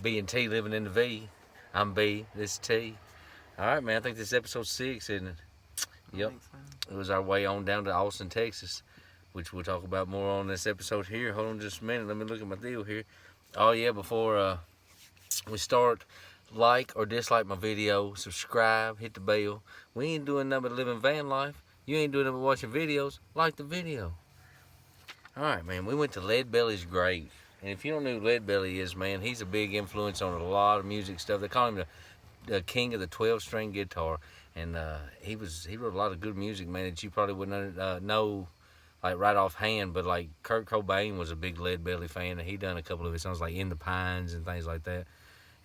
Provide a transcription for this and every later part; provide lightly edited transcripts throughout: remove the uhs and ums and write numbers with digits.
B and T living in the V. I'm B. This is T. All right, man. I think this is episode 6, isn't it? Yep. It was our way on down to Austin, Texas, which we'll talk about more on this episode here. Hold on just a minute. Let me look at my deal here. Oh, yeah. Before we start, like or dislike my video, subscribe, hit the bell. We ain't doing nothing but living van life. You ain't doing nothing but watching videos. Like the video. All right, man. We went to Lead Belly's grave. And if you don't know who Lead Belly is, man, he's a big influence on a lot of music stuff. They call him the king of the 12-string guitar. And he wrote a lot of good music, man, that you probably wouldn't know like right offhand. But like Kurt Cobain was a big Lead Belly fan, and he done a couple of his songs like In the Pines and things like that.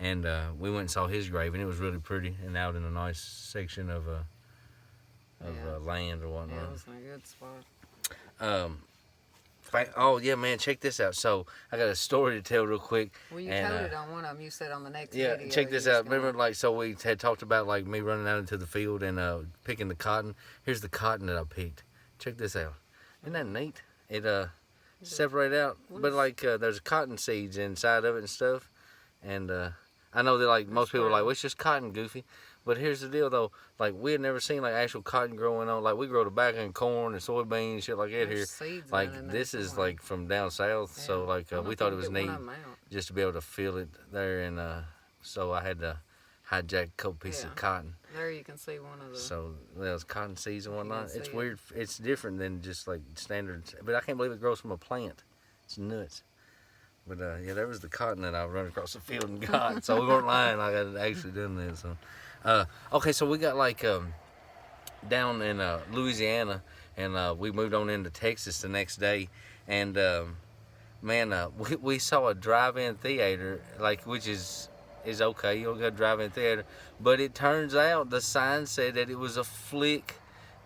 And we went and saw his grave, and it was really pretty and out in a nice section of land or whatnot. Yeah, it was in a good spot. Oh, yeah, man, check this out. So, I got a story to tell real quick. Well, you told it on one of them. You said on the next video. video. Yeah, check this out. Remember, like, so we had talked about, like, me running out into the field and picking the cotton. Here's the cotton that I picked. Check this out. Isn't that neat? It separated out. But, like, there's cotton seeds inside of it and stuff. And I know that, like, most people are like, well, it's just cotton, Goofy. But here's the deal, though. Like, we had never seen, like, actual cotton growing on. Like, we grow tobacco and corn and soybeans, shit like that here. Like, this is, like, from down south. Yeah. So, like, we thought it was neat just to be able to feel it there. And so I had to hijack a couple pieces of cotton. There you can see one of the... So, there's cotton seeds and whatnot. It's weird. It's different than just, like, standard. But I can't believe it grows from a plant. It's nuts. But, yeah, there was the cotton that I run across the field and got. So, we weren't lying. I had actually done this. So. Okay, so we got like down in Louisiana, and we moved on into Texas the next day, and man, we saw a drive-in theater, like, which is okay. You don't got a drive-in theater, but it turns out the sign said that it was a flick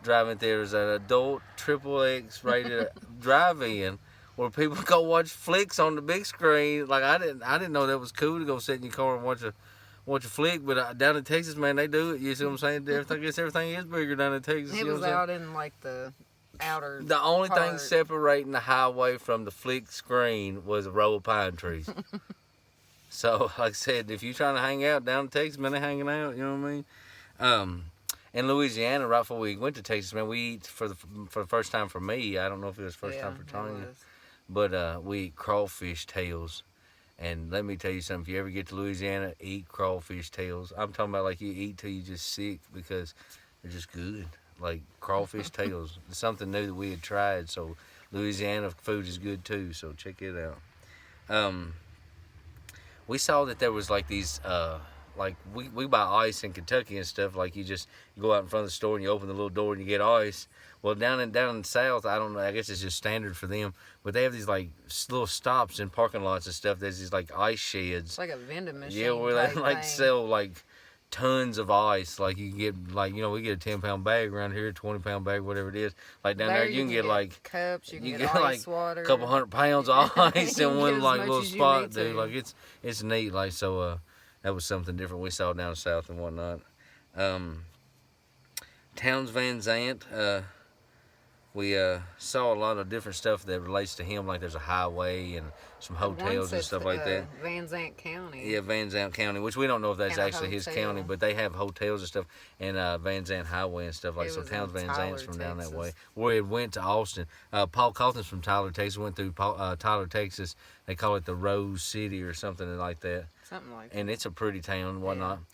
drive-in theater, it's an adult XXX rated drive-in where people go watch flicks on the big screen. Like, I didn't know that was cool to go sit in your car and watch a flick, but down in Texas, man, they do it. You see what I'm saying? I guess everything is bigger down in Texas. It was out in, like, the outer The only part. thing separating the highway from the flick screen was a row of pine trees. So, like I said, if you're trying to hang out down in Texas, man, they're hanging out, you know what I mean? In Louisiana, right before we went to Texas, man, we eat for the first time for me. I don't know if it was the first time for Tanya. But we eat crawfish tails. And let me tell you something, if you ever get to Louisiana, eat crawfish tails. I'm talking about like you eat till you just sick because they're just good. Like crawfish tails. It's something new that we had tried. So Louisiana food is good too. So check it out. We saw that there was like these, like we buy ice in Kentucky and stuff. Like you go out in front of the store and you open the little door and you get ice. Well, down in the south, I don't know. I guess it's just standard for them. But they have these like little stops in parking lots and stuff. There's these like ice sheds. It's like a vending machine. Yeah, where they like sell like tons of ice. Like you can get like we get a 10-pound bag around here, 20-pound bag, whatever it is. Like down there, you can get like cups. You can get like water. A couple 100 pounds of ice in one like little spot, dude. Like it's neat. Like so, that was something different we saw down south and whatnot. Towns Van Zant. We saw a lot of different stuff that relates to him, like there's a highway and some hotels and stuff like that. Van Zant County. Yeah, Van Zant County, which we don't know if that's actually his county, but they have hotels and stuff, and Van Zant Highway and stuff like that. So Towns Van Zant's from down that way. We went to Austin. Paul Calton's from Tyler, Texas. Went through Tyler, Texas. They call it the Rose City or something like that. Something like that. And it's a pretty town and whatnot. Yeah.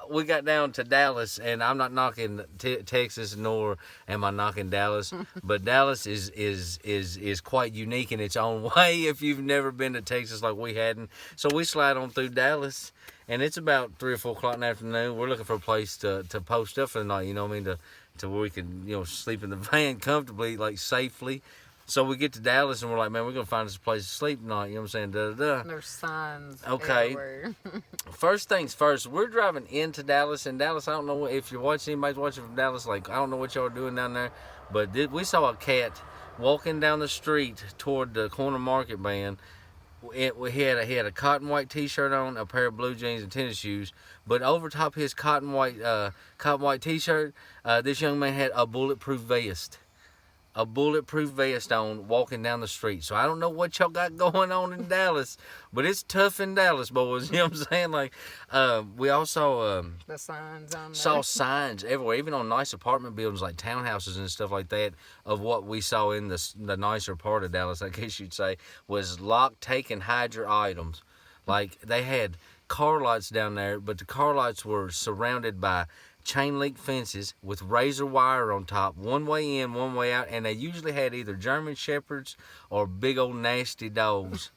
We got down to Dallas, and I'm not knocking Texas, nor am I knocking Dallas, but Dallas is quite unique in its own way if you've never been to Texas like we hadn't. So we slide on through Dallas, and it's about 3 or 4 o'clock in the afternoon. We're looking for a place to post up for the night, you know what I mean, to where we can sleep in the van comfortably, like safely. So we get to Dallas and we're like, man, we're going to find us a place to sleep tonight. You know what I'm saying? Da-da-da. There's signs everywhere. First things first, we're driving into Dallas. And Dallas, I don't know if you're watching, anybody's watching from Dallas, like, I don't know what y'all are doing down there. But we saw a cat walking down the street toward the corner market, man. He had a cotton white t-shirt on, a pair of blue jeans and tennis shoes. But over top his cotton white t-shirt, this young man had a bulletproof vest. a bulletproof vest on walking down the street. So I don't know what y'all got going on in Dallas, but it's tough in Dallas, boys. You know what I'm saying? Like, we also The signs on there. saw signs everywhere, even on nice apartment buildings like townhouses and stuff like that, of what we saw in the nicer part of Dallas, I guess you'd say, was lock, take, and hide your items. Like, they had car lots down there, but the car lots were surrounded by chain link fences with razor wire on top, one way in, one way out, and they usually had either German Shepherds or big old nasty dogs.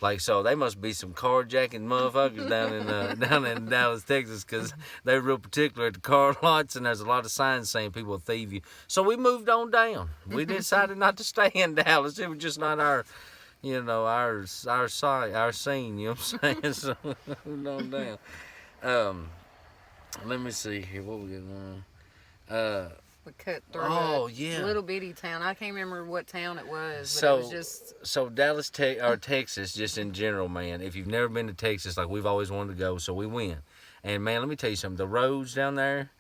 Like, so they must be some carjacking motherfuckers down in Dallas, Texas, because they're real particular at the car lots, and there's a lot of signs saying people will thieve you. So we moved on down. We decided not to stay in Dallas. It was just not our, you know, our scene. You know what I'm saying? So we moved on down. Let me see here. What we got? We cut through Oh, a yeah. little bitty town. I can't remember what town it was, but So- it was just So Dallas, or Texas, just in general, man. If you've never been to Texas, like we've always wanted to go, so we went. And man, let me tell you something. The roads down there,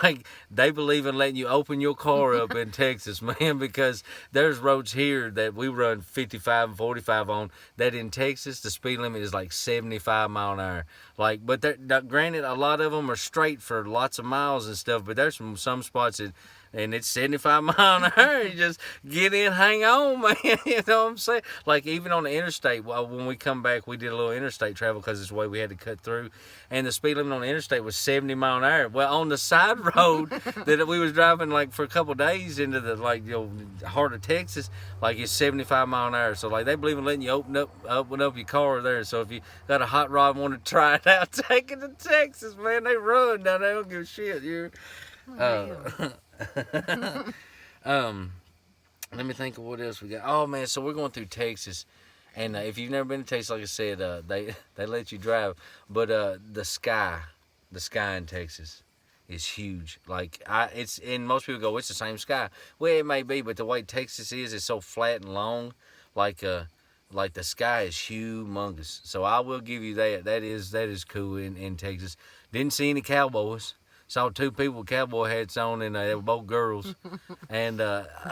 like they believe in letting you open your car up in Texas, man, because there's roads here that we run 55 and 45 on. That in Texas, the speed limit is like 75 mile an hour. Like, but now, granted, a lot of them are straight for lots of miles and stuff. But there's some spots that. And it's 75 mile an hour. You just get in, hang on, man. You know what I'm saying? Like, even on the interstate, well, when we come back, we did a little interstate travel because it's the way we had to cut through. And the speed limit on the interstate was 70 mile an hour. Well, on the side road that we was driving, like, for a couple of days into the, like, you know, heart of Texas, like, it's 75 mile an hour. So, like, they believe in letting you open up your car there. So, if you got a hot rod and want to try it out, take it to Texas, man. They run down there. They don't give a shit. Let me think of what else we got. Oh man, so we're going through Texas, and if you've never been to Texas, like I said, they let you drive, but the sky in Texas is huge. Like and most people go, it's the same sky. Well, it may be, but the way Texas is, it's so flat and long, like the sky is humongous. So I will give you that. That is cool in Texas. Didn't see any cowboys. Saw two people with cowboy hats on, and they were both girls. And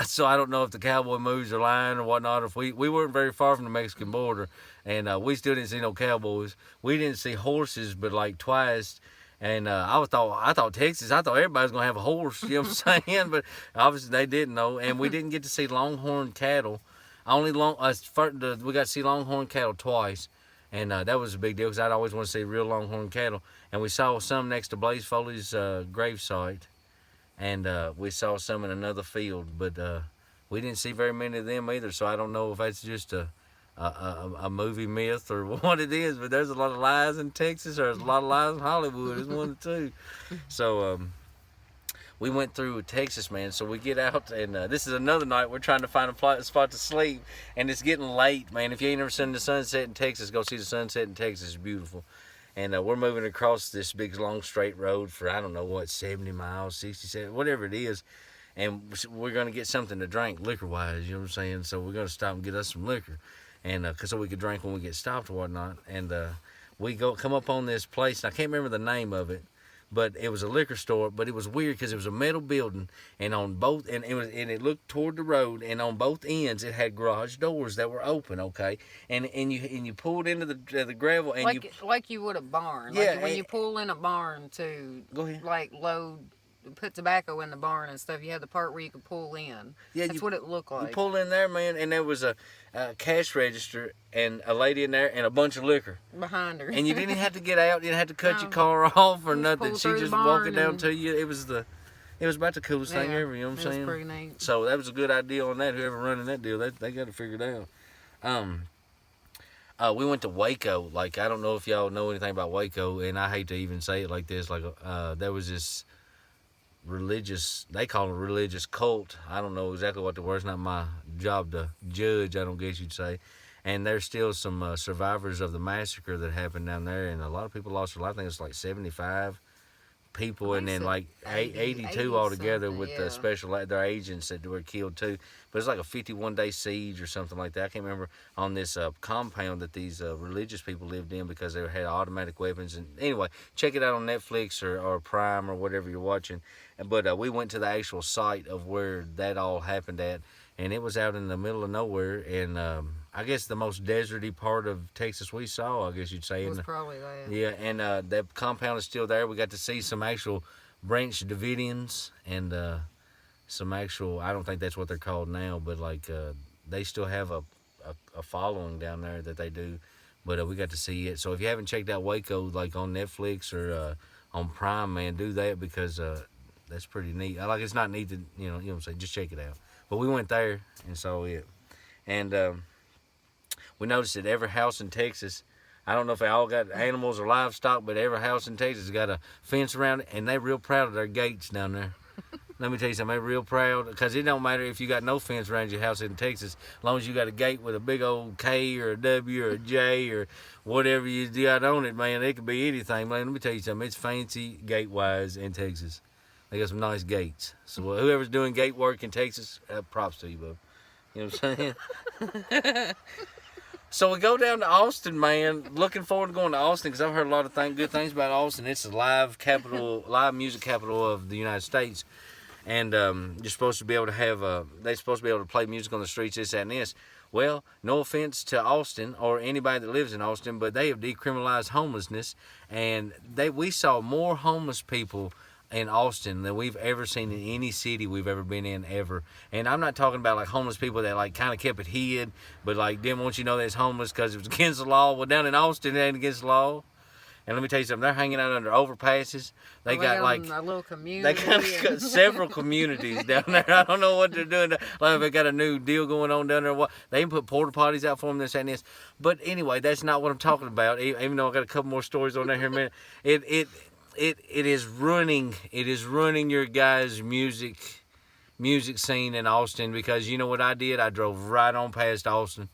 so I don't know if the cowboy moves are lying or whatnot. If we weren't very far from the Mexican border, and we still didn't see no cowboys. We didn't see horses, but like twice. And I thought Texas, I thought everybody was gonna have a horse. You know what I'm saying? But obviously they didn't know, and we didn't get to see longhorn cattle. We got to see longhorn cattle twice. And that was a big deal because I'd always want to see real longhorn cattle. And we saw some next to Blaze Foley's gravesite. And we saw some in another field. But we didn't see very many of them either. So I don't know if that's just a movie myth or what it is. But there's a lot of lies in Texas. There's a lot of lies in Hollywood. It's one or two. So we went through Texas, man. So we get out, and this is another night. We're trying to find a spot to sleep, and it's getting late, man. If you ain't ever seen the sunset in Texas, go see the sunset in Texas. It's beautiful. And we're moving across this big, long, straight road for, I don't know what, 70 miles, 67, whatever it is. And we're going to get something to drink, liquor-wise, you know what I'm saying? So we're going to stop and get us some liquor, and so we could drink when we get stopped or whatnot. And we come up on this place, and I can't remember the name of it. But it was a liquor store, but it was weird because it was a metal building, and on both, and it looked toward the road, and on both ends it had garage doors that were open, okay, and you pulled into the gravel, and like you would a barn. Yeah, Like when you pull in a barn to Go ahead. like put tobacco in the barn and stuff. You had the part where you could pull in. Yeah, That's what it looked like. You pulled in there, man, and there was a cash register and a lady in there and a bunch of liquor Behind her. and you didn't have to get out, you didn't have to cut your car off or Just nothing. pull She through just the walked it barn down and- to you. It was about the coolest thing ever, you know what I'm saying? It was pretty neat. So that was a good idea on that. Whoever running that deal, they got it figured out. We went to Waco. Like, I don't know if y'all know anything about Waco, and I hate to even say it like this. Like, there was this religious, they call it a religious cult. I don't know exactly what the word. It's not my job to judge, I don't guess you'd say. And there's still some survivors of the massacre that happened down there, and a lot of people lost their life. I think it's like 75 people, and then like 82 altogether with the yeah. special their agents that were killed too. But it's like a 51-day siege or something like that. I can't remember, on this compound that these religious people lived in because they had automatic weapons. And anyway, check it out on Netflix or Prime or whatever you're watching. But we went to the actual site of where that all happened at, and it was out in the middle of nowhere. And I guess the most deserty part of Texas we saw, I guess you'd say. It was probably that. Yeah, and that compound is still there. We got to see some actual Branch Davidians and some actual, I don't think that's what they're called now, but like they still have a following down there that they do. But we got to see it. So if you haven't checked out Waco, like on Netflix or on Prime, man, do that because that's pretty neat. Like, it's not neat to, you know what I'm saying, just check it out. But we went there and saw it. And we noticed that every house in Texas, I don't know if they all got animals or livestock, but every house in Texas has got a fence around it, and they're real proud of their gates down there. Let me tell you something, they're real proud, because it don't matter if you got no fence around your house in Texas, as long as you got a gate with a big old K or a W or a J or whatever you got on it, man, it could be anything. Man, let me tell you something, it's fancy gate-wise in Texas. They got some nice gates. So whoever's doing gate work in Texas, props to you, bub. You know what I'm saying? So we go down to Austin, man. Looking forward to going to Austin because I've heard a lot of good things about Austin. It's the live music capital of the United States. And you're supposed to be able to have, they're supposed to be able to play music on the streets, this, that, and this. Well, no offense to Austin or anybody that lives in Austin, but they have decriminalized homelessness. And we saw more homeless people in Austin than we've ever seen in any city we've ever been in ever. And I'm not talking about like homeless people that like kind of kept it hid, but like didn't want you to know that's homeless because it was against the law. Well, down in Austin, it ain't against the law. And let me tell you something, they're hanging out under overpasses. They got like a little community. They kind of got several communities down there. I don't know what they're doing. Like they got a new deal going on down there. What they even put porta potties out for them, this and this. But anyway, that's not what I'm talking about. Even though I got a couple more stories on there here in a minute. It is ruining your guys' music scene in Austin, because you know what I did? I drove right on past Austin.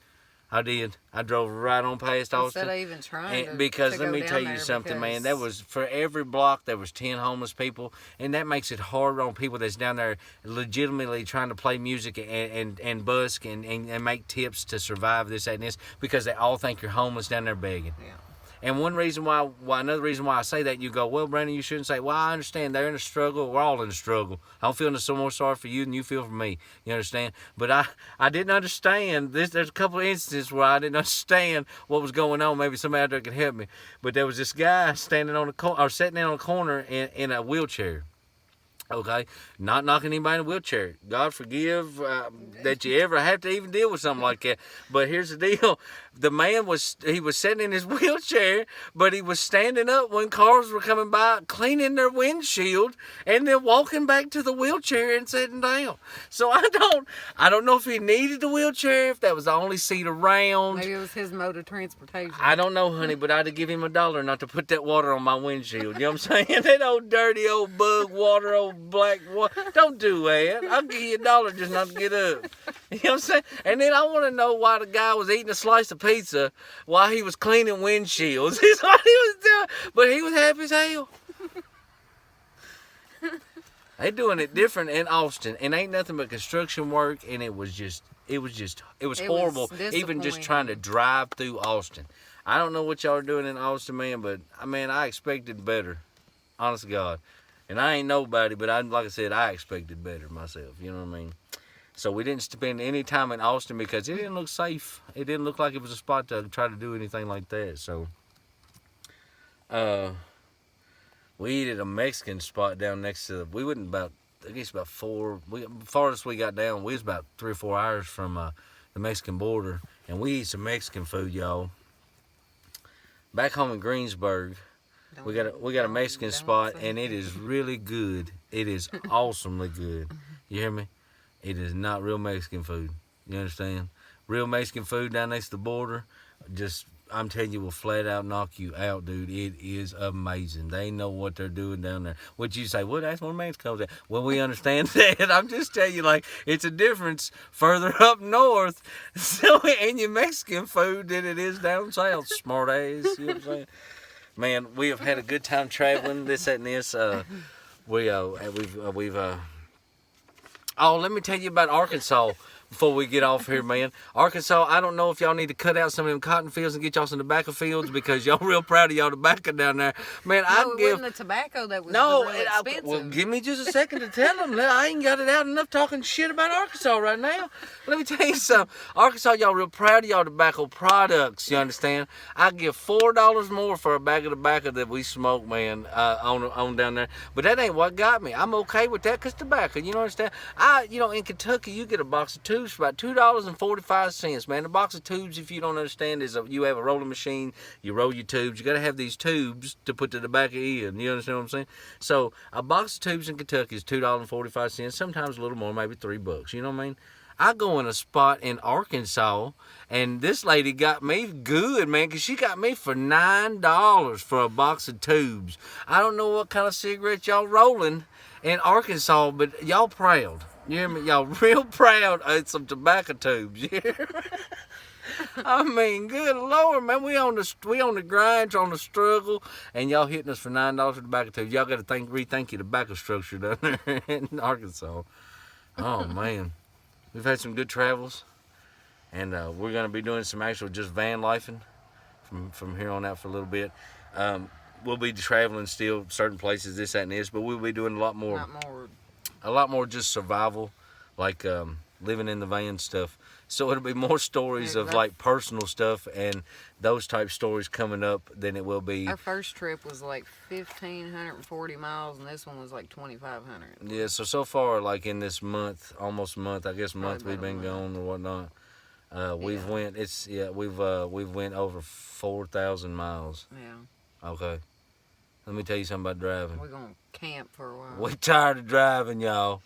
I did. I drove right on past Austin. Instead of even trying because to let me tell you something, man. That was for every block there was 10 homeless people, and that makes it hard on people that's down there legitimately trying to play music and busk and make tips to survive this, that, and this, because they all think you're homeless down there begging. Yeah. And another reason why I say that, you go, well, Brandon, you shouldn't say, well, I understand they're in a struggle. We're all in a struggle. I don't feel so more sorry for you than you feel for me. You understand? But I didn't understand this. There's a couple of instances where I didn't understand what was going on. Maybe somebody out there could help me. But there was this guy standing on sitting in on a corner in a wheelchair. Okay, not knocking anybody in a wheelchair. God forgive that you ever have to even deal with something like that. But here's the deal: the man was sitting in his wheelchair, but he was standing up when cars were coming by, cleaning their windshield, and then walking back to the wheelchair and sitting down. So I don't know if he needed the wheelchair, if that was the only seat around. Maybe it was his mode of transportation. I don't know, honey, but I'd give him $1 not to put that water on my windshield. You know what I'm saying? That old dirty old bug water, old black water. Don't do that. I'll give you $1 just not to get up. You know what I'm saying? And then I want to know why the guy was eating a slice of pizza while he was cleaning windshields. That's what he was doing. But he was happy as hell. They doing it different in Austin, and ain't nothing but construction work, and it was horrible. Even just trying to drive through Austin. I don't know what y'all are doing in Austin, man, but I expected better. Honest to God. And I ain't nobody, but like I said, I expected better myself. You know what I mean? So we didn't spend any time in Austin because it didn't look safe. It didn't look like it was a spot to try to do anything like that. So we ate at a Mexican spot down next to farthest we got down, we was about 3 or 4 hours from the Mexican border, and we eat some Mexican food, y'all. Back home in Greensburg, we got a Mexican spot, and it is really good. It is awesomely good. You hear me? It is not real Mexican food. You understand? Real Mexican food down next to the border, just, I'm telling you, will flat out knock you out, dude. It is amazing. They know what they're doing down there. What you say, well, that's where Mexico's at. Well, we understand that. I'm just telling you, like, it's a difference further up north in your Mexican food than it is down south, smart ass. You know what I'm saying? Man, we have had a good time traveling. This, that, and this. We've. Oh, let me tell you about Arkansas before we get off here, man. Arkansas, I don't know if y'all need to cut out some of them cotton fields and get y'all some tobacco fields because y'all real proud of y'all tobacco down there. Man, No, it wasn't the tobacco that was really expensive. Well, give me just a second to tell them. I ain't got it out enough talking shit about Arkansas right now. Let me tell you something. Arkansas, y'all real proud of y'all tobacco products, you understand? I give $4 more for a bag of tobacco that we smoke, man, on down there. But that ain't what got me. I'm okay with that because tobacco, you know, understand? In Kentucky, you get a box of tubes for about $2.45, man. A box of tubes, if you don't understand, you have a rolling machine, you roll your tubes. You got to have these tubes to put the tobacco in. You understand what I'm saying? So a box of tubes in Kentucky is $2.45, sometimes a little more, maybe $3. You know what I mean? I go in a spot in Arkansas, and this lady got me good, man, because she got me for $9 for a box of tubes. I don't know what kind of cigarettes y'all rolling in Arkansas, but y'all proud. You hear me? Y'all real proud of some tobacco tubes. You hear me? I mean, good Lord, man, we on the grind, on the struggle, and y'all hitting us for $9 for tobacco tubes. Y'all got to rethink your tobacco structure down there in Arkansas. Oh man, we've had some good travels, and we're gonna be doing some actual just van lifing from here on out for a little bit. We'll be traveling still certain places, this, that, and this, but we'll be doing a lot more just survival, like living in the van stuff. So it'll be more stories of like personal stuff and those type stories coming up than it will be. Our first trip was like 1,540 miles, and this one was like 2,500. Yeah, so far, like in this month, almost a month, I guess we've been gone or whatnot. We've went over 4,000 miles. Yeah. Okay. Let me tell you something about driving. We're gonna camp for a while. We're tired of driving, y'all.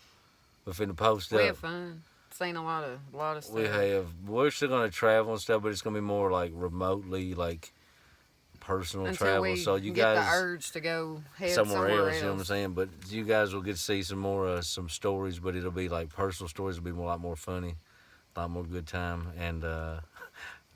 We're finna post up. We have fun. Seen a lot of stuff. We have. We're still gonna travel and stuff, but it's gonna be more like remotely, like personal Until travel. we So you get guys the urge to go head somewhere else. You know what I'm saying? But you guys will get to see some more some stories, but it'll be like personal stories. It'll be a lot more funny, a lot more good time, and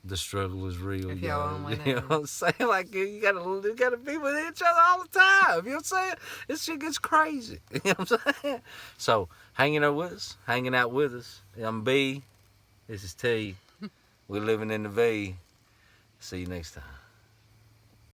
the struggle is real. If y'all only you know what I'm saying? Like you gotta be with each other all the time. You know what I'm saying? This shit gets crazy. You know what I'm saying? So hanging out with us. I'm B. This is T. We're living in the V. See you next time.